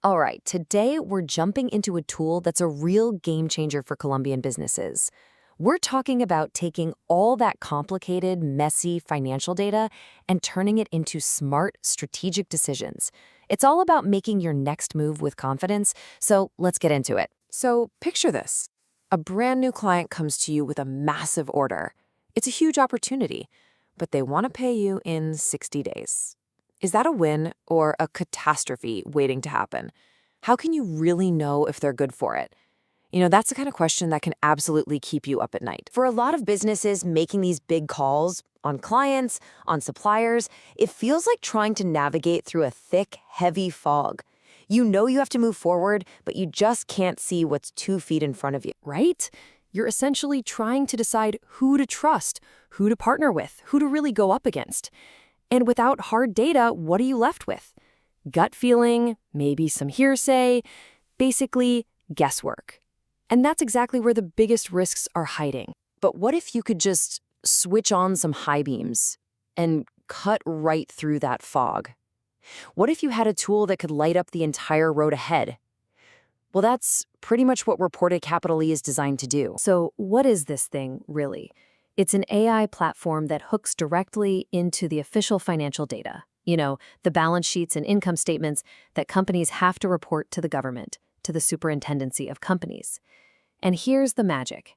All right, today we're jumping into a tool that's a real game changer for Colombian businesses. We're talking about taking all that complicated, messy financial data and turning it into smart, strategic decisions. It's all about making your next move with confidence, so let's get into it. So picture this. A brand new client comes to you with a massive order. It's a huge opportunity, but they want to pay you in 60 days. Is that a win or a catastrophe waiting to happen? How can you really know if they're good for it? That's the kind of question that can absolutely keep you up at night. For a lot of businesses making these big calls on clients, on suppliers, it feels like trying to navigate through a thick, heavy fog. You know you have to move forward, but you just can't see what's 2 feet in front of you, right? You're essentially trying to decide who to trust, who to partner with, who to really go up against. And without hard data, what are you left with? Gut feeling, maybe some hearsay, basically guesswork. And that's exactly where the biggest risks are hiding. But what if you could just switch on some high beams and cut right through that fog? What if you had a tool that could light up the entire road ahead? Well, that's pretty much what Reporte Capitalia is designed to do. So what is this thing, really? It's an AI platform that hooks directly into the official financial data. The balance sheets and income statements that companies have to report to the government, to the superintendency of companies. And here's the magic.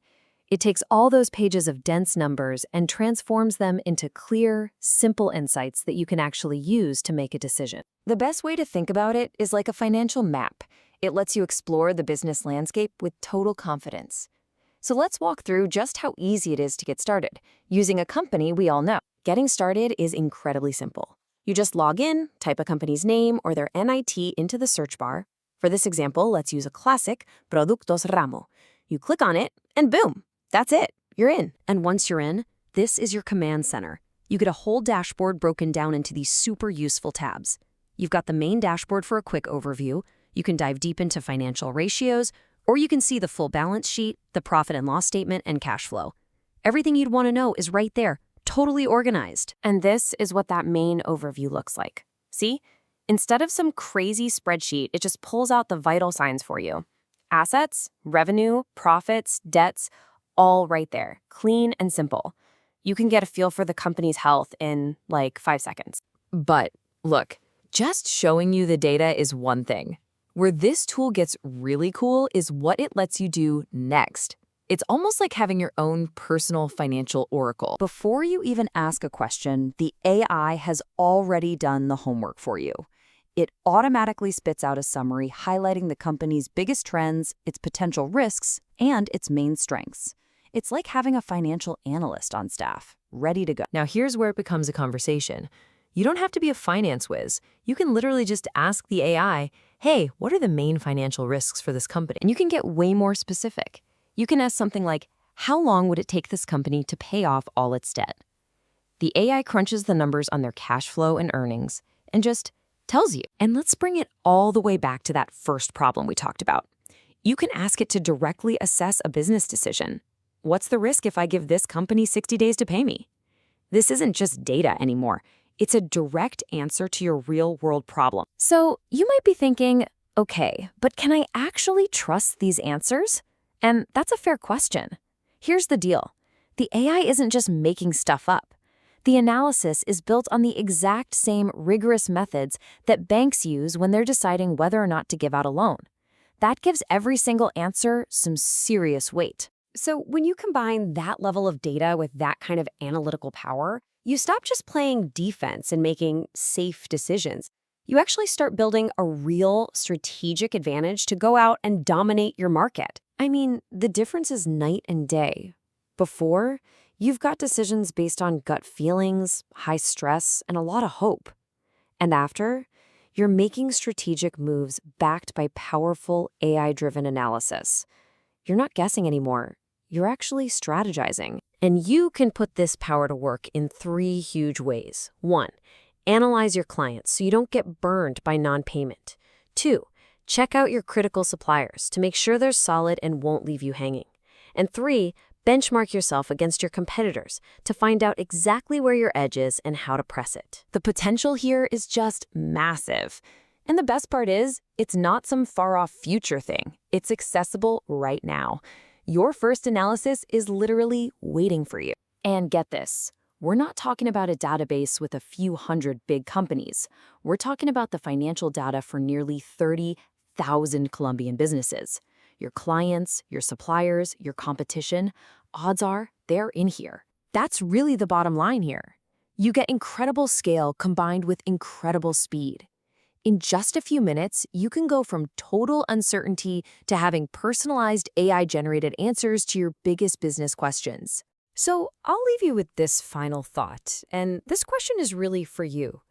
It takes all those pages of dense numbers and transforms them into clear, simple insights that you can actually use to make a decision. The best way to think about it is like a financial map. It lets you explore the business landscape with total confidence. So let's walk through just how easy it is to get started, using a company we all know. Getting started is incredibly simple. You just log in, type a company's name or their NIT into the search bar. For this example, let's use a classic, Productos Ramo. You click on it, and boom, that's it. You're in. And once you're in, this is your command center. You get a whole dashboard broken down into these super useful tabs. You've got the main dashboard for a quick overview. You can dive deep into financial ratios, or you can see the full balance sheet, the profit and loss statement, and cash flow. Everything you'd want to know is right there, totally organized. And this is what that main overview looks like. See? Instead of some crazy spreadsheet, it just pulls out the vital signs for you. Assets, revenue, profits, debts, all right there, clean and simple. You can get a feel for the company's health in like 5 seconds. But look, just showing you the data is one thing. Where this tool gets really cool is what it lets you do next. It's almost like having your own personal financial oracle. Before you even ask a question, the AI has already done the homework for you. It automatically spits out a summary highlighting the company's biggest trends, its potential risks, and its main strengths. It's like having a financial analyst on staff, ready to go. Now here's where it becomes a conversation. You don't have to be a finance whiz. You can literally just ask the AI, hey, what are the main financial risks for this company? And you can get way more specific. You can ask something like, how long would it take this company to pay off all its debt? The AI crunches the numbers on their cash flow and earnings and just tells you. And let's bring it all the way back to that first problem we talked about. You can ask it to directly assess a business decision. What's the risk if I give this company 60 days to pay me? This isn't just data anymore. It's a direct answer to your real-world problem. So you might be thinking, okay, but can I actually trust these answers? And that's a fair question. Here's the deal. The AI isn't just making stuff up. The analysis is built on the exact same rigorous methods that banks use when they're deciding whether or not to give out a loan. That gives every single answer some serious weight. So when you combine that level of data with that kind of analytical power, you stop just playing defense and making safe decisions. You actually start building a real strategic advantage to go out and dominate your market. I mean, the difference is night and day. Before, you've got decisions based on gut feelings, high stress, and a lot of hope. And after, you're making strategic moves backed by powerful AI-driven analysis. You're not guessing anymore. You're actually strategizing. And you can put this power to work in 3 huge ways. 1, analyze your clients so you don't get burned by non-payment. 2, check out your critical suppliers to make sure they're solid and won't leave you hanging. And 3, benchmark yourself against your competitors to find out exactly where your edge is and how to press it. The potential here is just massive. And the best part is, it's not some far-off future thing. It's accessible right now. Your first analysis is literally waiting for you. And get this, we're not talking about a database with a few hundred big companies. We're talking about the financial data for nearly 30,000 Colombian businesses. Your clients, your suppliers, your competition, odds are they're in here. That's really the bottom line here. You get incredible scale combined with incredible speed. In just a few minutes, you can go from total uncertainty to having personalized AI-generated answers to your biggest business questions. So I'll leave you with this final thought, and this question is really for you.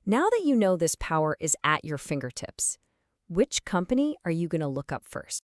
Now that you know this power is at your fingertips, which company are you going to look up first?